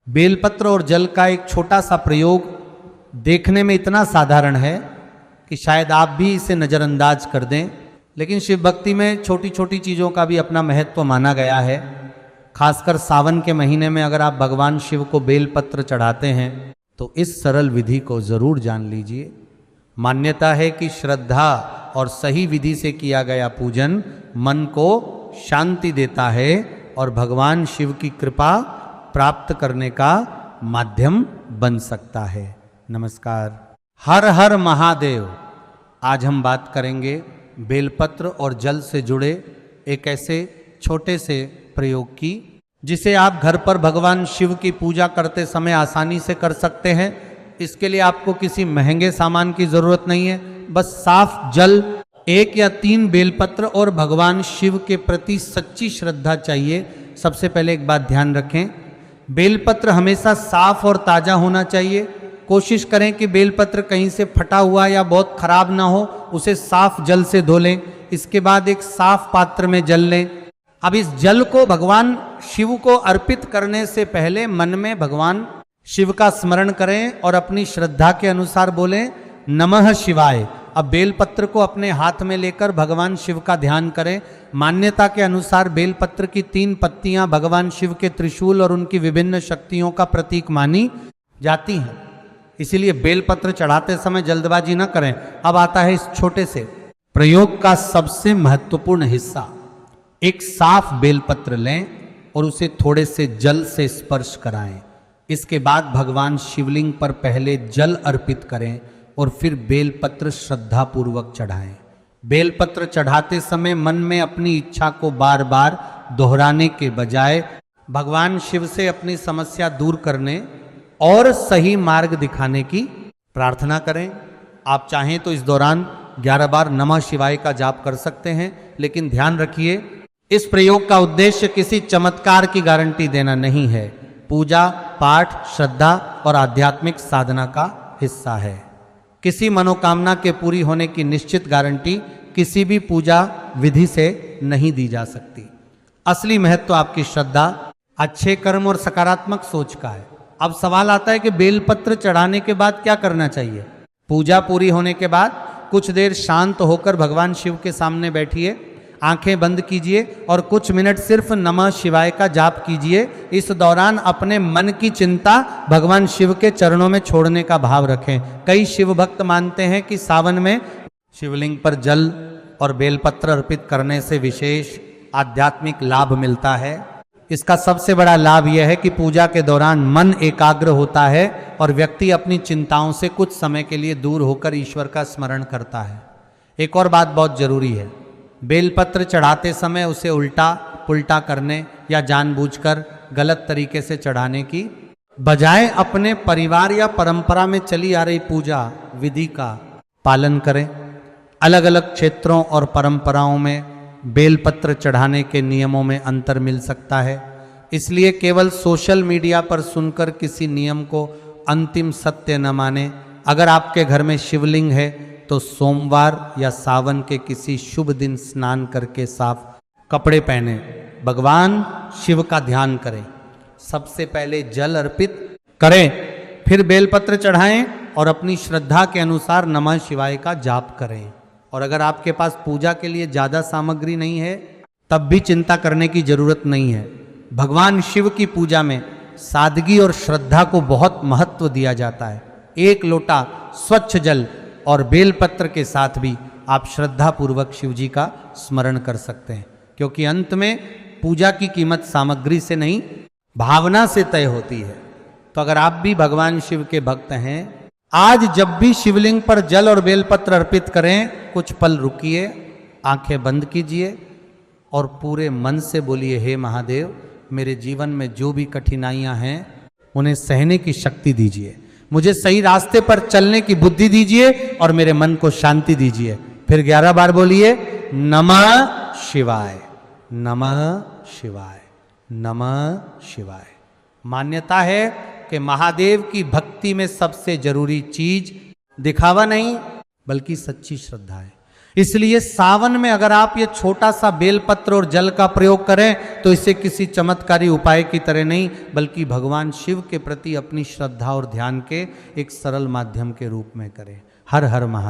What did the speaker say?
बेलपत्र और जल का एक छोटा सा प्रयोग देखने में इतना साधारण है कि शायद आप भी इसे नज़रअंदाज कर दें, लेकिन शिव भक्ति में छोटी छोटी चीज़ों का भी अपना महत्व माना गया है। खासकर सावन के महीने में अगर आप भगवान शिव को बेलपत्र चढ़ाते हैं तो इस सरल विधि को ज़रूर जान लीजिए। मान्यता है कि श्रद्धा और सही विधि से किया गया पूजन मन को शांति देता है और भगवान शिव की कृपा प्राप्त करने का माध्यम बन सकता है। नमस्कार। हर हर महादेव। आज हम बात करेंगे बेलपत्र और जल से जुड़े एक ऐसे छोटे से प्रयोग की जिसे आप घर पर भगवान शिव की पूजा करते समय आसानी से कर सकते हैं। इसके लिए आपको किसी महंगे सामान की जरूरत नहीं है, बस साफ जल, 1 या 3 बेलपत्र और भगवान शिव के प्रति सच्ची श्रद्धा चाहिए। सबसे पहले एक बात ध्यान रखें, बेलपत्र हमेशा साफ और ताज़ा होना चाहिए। कोशिश करें कि बेलपत्र कहीं से फटा हुआ या बहुत खराब ना हो, उसे साफ जल से धो लें। इसके बाद एक साफ पात्र में जल लें। अब इस जल को भगवान शिव को अर्पित करने से पहले मन में भगवान शिव का स्मरण करें और अपनी श्रद्धा के अनुसार बोलें नमः शिवाय। अब बेलपत्र को अपने हाथ में लेकर भगवान शिव का ध्यान करें। मान्यता के अनुसार बेलपत्र की 3 पत्तियां भगवान शिव के त्रिशूल और उनकी विभिन्न शक्तियों का प्रतीक मानी जाती हैं, इसीलिए बेलपत्र चढ़ाते समय जल्दबाजी न करें। अब आता है इस छोटे से प्रयोग का सबसे महत्वपूर्ण हिस्सा। एक साफ बेलपत्र लें और उसे थोड़े से जल से स्पर्श कराएं। इसके बाद भगवान शिवलिंग पर पहले जल अर्पित करें और फिर बेलपत्र श्रद्धापूर्वक चढ़ाएं। बेलपत्र चढ़ाते समय मन में अपनी इच्छा को बार बार दोहराने के बजाय भगवान शिव से अपनी समस्या दूर करने और सही मार्ग दिखाने की प्रार्थना करें। आप चाहें तो इस दौरान 11 बार नमः शिवाय का जाप कर सकते हैं, लेकिन ध्यान रखिए इस प्रयोग का उद्देश्य किसी चमत्कार की गारंटी देना नहीं है। पूजा पाठ श्रद्धा और आध्यात्मिक साधना का हिस्सा है। किसी मनोकामना के पूरी होने की निश्चित गारंटी किसी भी पूजा विधि से नहीं दी जा सकती। असली महत्व आपकी श्रद्धा, अच्छे कर्म और सकारात्मक सोच का है। अब सवाल आता है कि बेलपत्र चढ़ाने के बाद क्या करना चाहिए। पूजा पूरी होने के बाद कुछ देर शांत होकर भगवान शिव के सामने बैठिए, आंखें बंद कीजिए और कुछ मिनट सिर्फ नमः शिवाय का जाप कीजिए। इस दौरान अपने मन की चिंता भगवान शिव के चरणों में छोड़ने का भाव रखें। कई शिव भक्त मानते हैं कि सावन में शिवलिंग पर जल और बेलपत्र अर्पित करने से विशेष आध्यात्मिक लाभ मिलता है। इसका सबसे बड़ा लाभ यह है कि पूजा के दौरान मन एकाग्र होता है और व्यक्ति अपनी चिंताओं से कुछ समय के लिए दूर होकर ईश्वर का स्मरण करता है। एक और बात बहुत जरूरी है, बेलपत्र चढ़ाते समय उसे उल्टा पुल्टा करने या जानबूझकर गलत तरीके से चढ़ाने की बजाय अपने परिवार या परंपरा में चली आ रही पूजा विधि का पालन करें। अलग अलग क्षेत्रों और परंपराओं में बेलपत्र चढ़ाने के नियमों में अंतर मिल सकता है, इसलिए केवल सोशल मीडिया पर सुनकर किसी नियम को अंतिम सत्य न माने। अगर आपके घर में शिवलिंग है तो सोमवार या सावन के किसी शुभ दिन स्नान करके साफ कपड़े पहने भगवान शिव का ध्यान करें। सबसे पहले जल अर्पित करें, फिर बेलपत्र चढ़ाएं और अपनी श्रद्धा के अनुसार नमः शिवाय का जाप करें। और अगर आपके पास पूजा के लिए ज़्यादा सामग्री नहीं है तब भी चिंता करने की जरूरत नहीं है। भगवान शिव की पूजा में सादगी और श्रद्धा को बहुत महत्व दिया जाता है। 1 लोटा स्वच्छ जल और बेलपत्र के साथ भी आप श्रद्धा पूर्वक शिव जी का स्मरण कर सकते हैं, क्योंकि अंत में पूजा की कीमत सामग्री से नहीं भावना से तय होती है। तो अगर आप भी भगवान शिव के भक्त हैं, आज जब भी शिवलिंग पर जल और बेलपत्र अर्पित करें, कुछ पल रुकिए, आंखें बंद कीजिए और पूरे मन से बोलिए, हे महादेव, मेरे जीवन में जो भी कठिनाइयां हैं उन्हें सहने की शक्ति दीजिए, मुझे सही रास्ते पर चलने की बुद्धि दीजिए और मेरे मन को शांति दीजिए। फिर 11 बार बोलिए नमः शिवाय, नमः शिवाय, नमः शिवाय। मान्यता है कि महादेव की भक्ति में सबसे जरूरी चीज दिखावा नहीं बल्कि सच्ची श्रद्धा है। इसलिए सावन में अगर आप ये छोटा सा बेलपत्र और जल का प्रयोग करें तो इसे किसी चमत्कारी उपाय की तरह नहीं, बल्कि भगवान शिव के प्रति अपनी श्रद्धा और ध्यान के एक सरल माध्यम के रूप में करें। हर हर महादेव।